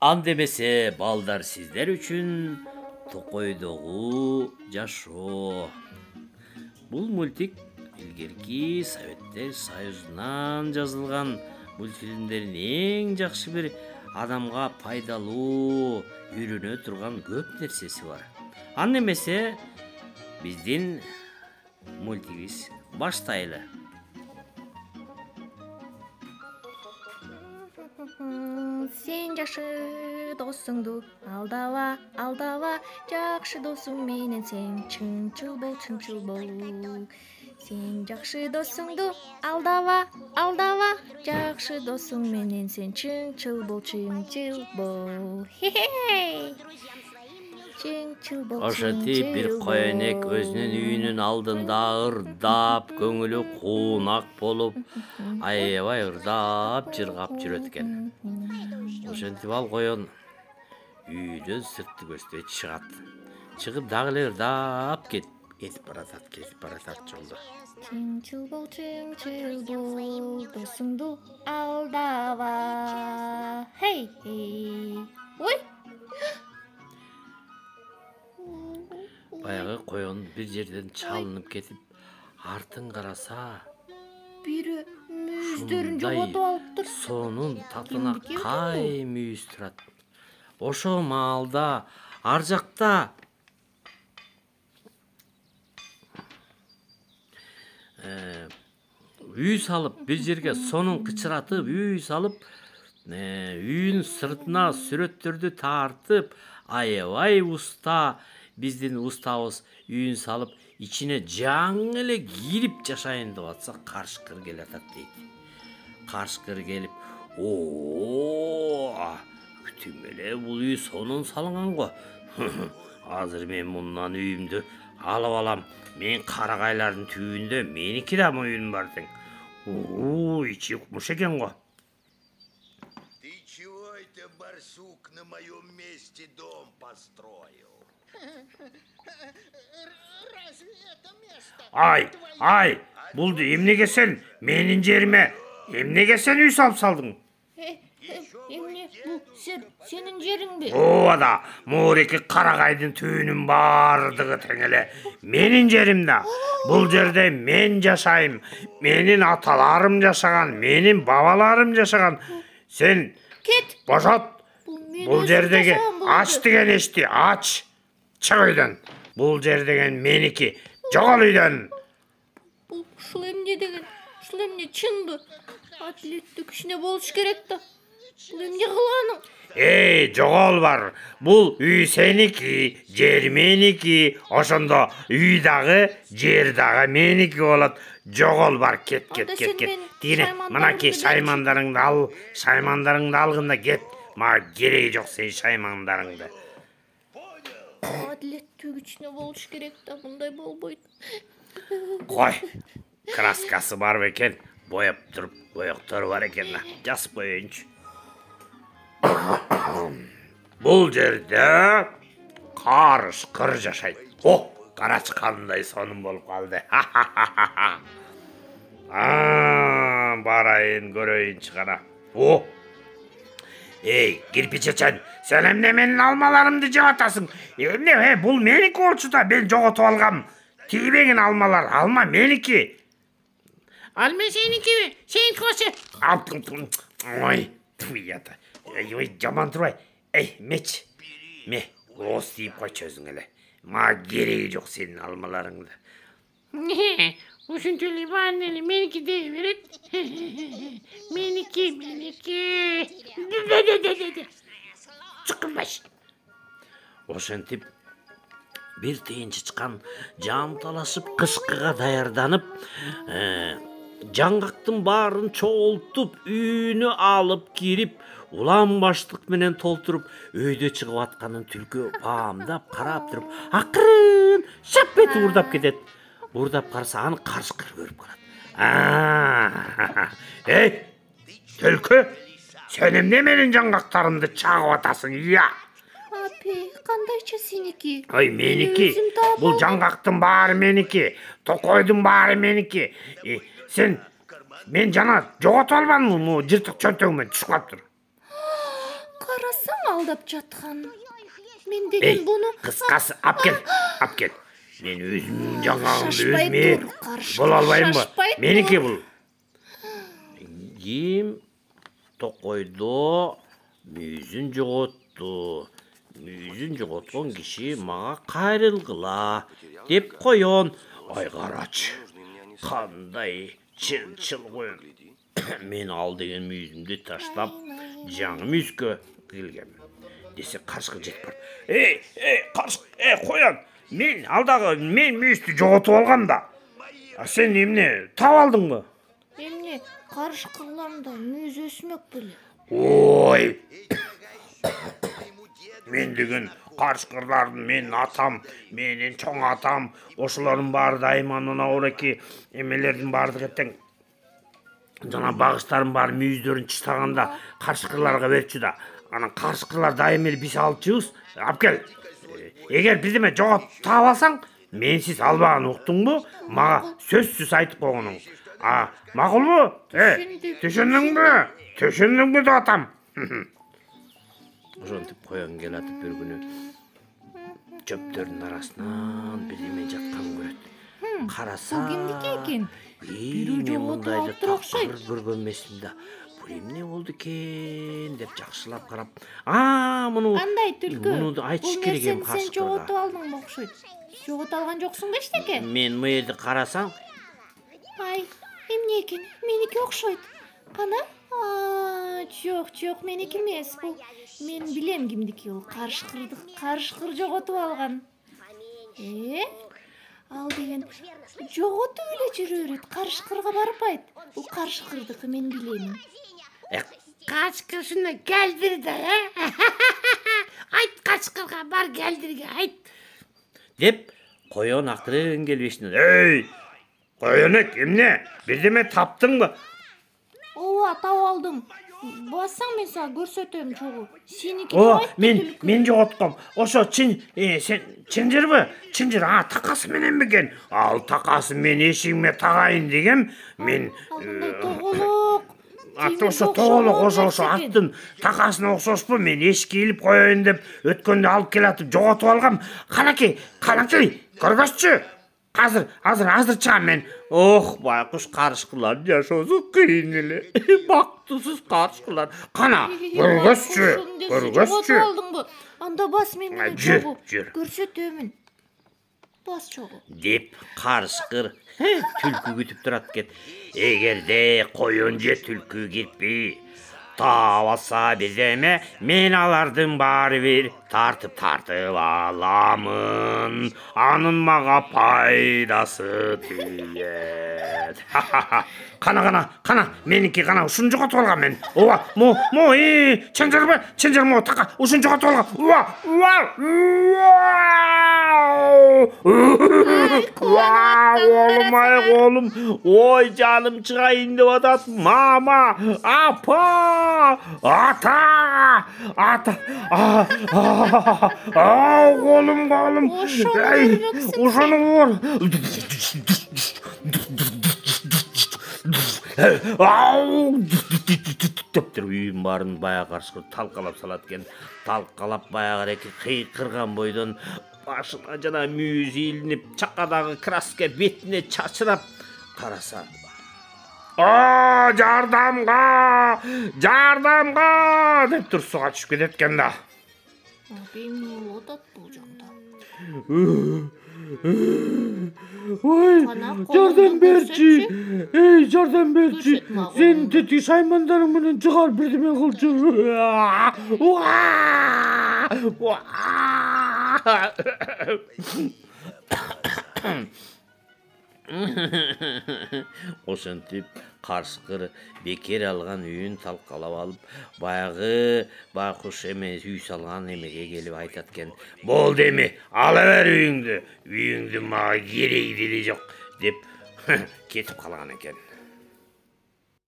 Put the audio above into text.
Андемесе балдар сиздер үчүн Токойдогу жашоо. Бул мультик илгерки Советтер Союзунан жазылган мультфильмдердин эң жакшы бир адамга пайдалуу, үйрөнө турган көп нерсеси бар. Аны эмесе биздин мультигибиз баштайлы. Сен жакшы досуңду алдава, жакшы досуң менен сен чыңчыл бол. Сен жакшы досуңду алдава, жакшы досуң менен сен чыңчыл бол. Чыңчыл бол. Ошентип бир коенек өзүнүн үйүнүн алдында ырдап, көңүлү куунак болуп, аябай ырдап, жыргап жүрөт экен. Ошентип ал коен үйдөн сыртты көздөй чыгат. Чыгып дагы эле ырдап кетип баратат жолдо. Чыңчыл бол, досуңду алдава. Хей. Ой. Баягы коен бир жерден чалынып кетип, артын караса, Бири мүйүздөрүн жоготуп алыптыр. сонун татына кай мүйүз турат. Ошо маалда ар жакта үй салып, бир жерге сонун кычыратып, үй салып, үйүнүн сыртына сүрөттөрдү тартып, аябай уста, биздин устабыз үйүн салып, ичине жаңы эле кирип жашайын деп атса, карышкыр келатат дейт. Карышкыр келип, күтүм эле бул үй сонун салынган го. Азыр мен мундан үйүмдү алып алам. Мен карагайлардын түбүндө меники да үйүм бар тең. Ичи укмуш экен го. Ты чего это, барсук, на моем месте дом построил? Разве это место? Ай, булду эмнеге сен менин жериме эмнеге сен үй салып салдың? Эмне бул сенин жериңби? Ооба, муреки карагайдын түбүнүн бардыгы тең эле менин жерим да. Бул жерде мен жашайм, менин аталарым жашаган, менин бабаларым жашаган. Сен Кет. бошот. Бул жердеги ач деген эшти, ач. Чык үйдөн. Бул жер деген меники. Жогол үйдөн. Бул ушул эмне деген? Ушул эмне чынбы? Адилеттүү кичине болуш керек да. Бул эмне кылганың? Жогол бар. Бул үй сеники, жер меники. Ошондо үй дагы, жер дагы меники болот. Жогол бар, кет. Тигине мынакей шаймандарыңды ал, шаймандарыңды алгында кет. Мага кереги жок сен шаймандарыңды. Адилеттүү кичине болуш керек да, мындай болбойт. Кой. Краскасы бар бекен. Бояп туруп, боектору бар экен. Жазып коеюнчу. Бул жерде карышкыр жашайт. Карач кандай сонун болуп калды. Барайын көрөйүнчү кана. Кирпичечен, сен эмне менин алмаларымды жеп атасың? Эмне, бул меники болчу да, мен жоготуп алгам. Тийбеген алмалар, алма меники. Алма сеникиби? Сеники болсо. Ой, туята. Ой, жаман турбай. Меч. Ооз тийип койчу өзүң эле. Мага кереги жок сенин алмаларыңды. Ушинтип эле баарын эле меники дей берет. Меники. Чыкынбаш. Ошентип бир тыйынчычкан жамталашып кышкыга даярданып, жаңгактын баарын чогултуп, үйүнө алып кирип, улам баштык менен толтуруп, өйдө чыгып атканын түлкү баамдап карап туруп, акырын шап этип урдап кетет. Урдап караса аны карышкыр көрүп калат. Түлкү, сен эмне менин жаңгактарымды чагып атасың? Апи, кандайча сеники? Меники. Бул жаңгактын баары меники. Токойдун баары меники. Мен жана жоготуп албадымбы? Жыртык чөнтөгүмөн түшүп калыптыр. Карасаң алдап жаткан. Мен Ей, деген буну кыскасы ап кел. Мен өзүмдүн жаңагымды Шашпай өзүм тур, каршы боло албайм ба? шашпай тур. Меники бул. Ким токойдо мүйүзүн жоготту. Мүйүзүн жоготкон киши мага кайрылгыла деп коён. Ай карачы. Кандай чыл коён. Мен ал деген мүйүзүмдү таштап жаңы мүйүзгө келгем. Десе каршкы жетип барып. Каршк, коян. Мен алдагы мүйүздү жоготуп алгам да. Сен эмне таап алдыңбы? Эмне карышкыламда мүйүз өсмөк беле. Ой. Мен деген карышкырлардын менин атам, менин чоң атам, ошолордун баары дайыма мына ореки эмелердин баардыгы тең. Жана багыштардын баары мүйүздөрүн чыштаганда карышкырларга берчү да. Анан карышкырлар дайыма эле биз алчубуз. Ап кел. Эгер бирдеме жогот таап алсаң, менсиз албаган уктуңбу? Мага сөзсүз айтып койгонуң. Макулбу? Түшүндүңбү? Түшүндүңбү деп атам. Ошентип коян келатып бир күнү чөптөрдүн арасынан бирдеме жатканын көрөт. Караса, Бул кимдики экен? Мен мындайды такыр көргөн эмесмин да. Бул эмне болду экен деп жакшылап карап. Муну Кандай түлкү? Муну айтыш керек эми Сен жоготуп алдың окшойт. Жоготуп алган жоксуң бештеке? Мен бу жерде карасаң, Ай, эмне экен? Меники окшойт. Кана? Жок, меники эмес бул. Мен билем кимдики бул. Карышкыр жоготуп алган. Ал деген жоготуп эле жүрө берет. Карышкырга барып айт. Бул карышкырдыкы, мен билем. Kaçkır şuna geldir de. Ayt kaçkırga bar geldirge ayt. деп коён акырын келбешинен. Коёнек, эмне? Бирдеме таптыңбы? Ооба, таап алдым. Бассаң мен сага көрсөтөм чогуу. Сеники Мен жоготком. Ошо чынжырбы? Чынжыр, такасы менен бекен. Ал такасы мен эшигиме тагайын дегем. Мен тоголок. ошо тоголок ошо аттын такасына окшошпу? Мен эшикке илип коеюн деп өткөндө алып келатып жоготуп алгам. Канакей, көргөзчү. Азыр чыгам мен. Байкуш карышкылар жашоосу кыйын эле. Бактысыз карышкылар. Кана, көргөзчү. Анда бас мен менен чогуу. Көрсөтөмүн. Бас чогуу. Деп карышкыр түлкү күтүп турат экен. Эгерде коён же түлкү кирпей таап алса бирдеме, мен алардын баары бир тартып аламын. Анын мага пайдасы тиет. Кана, меники кана ушун жоготуп алгам мен. Ооба, чынжырбы, така ушун жоготуп алгам. Колум, ой жаным чыгайын деп атат. Мама, апа, ата. Колум. Ошону бор. Дептир үйүн баарын баягы карышкыр талкалап салат экен. Талкалап баягы эки кыйкырган бойдон башына жана мүйүз илинип, чакадагы краска бетине чачырап караса. Жардамга деп туруп суга түшүп кетет экен да. Эмне болуп атат бул жакта? Ой, жардам берчи. Сен тети шаймандарың менен чыгар бирдеме кылчу. Ошентип карышкыр бекер алган үйүн талкалап алып, баягы байкуш эме үй салган эмеге келип айтат экен. Болду эми, ала бер үйүңдү мага кереги деле жок деп кетип калган экен.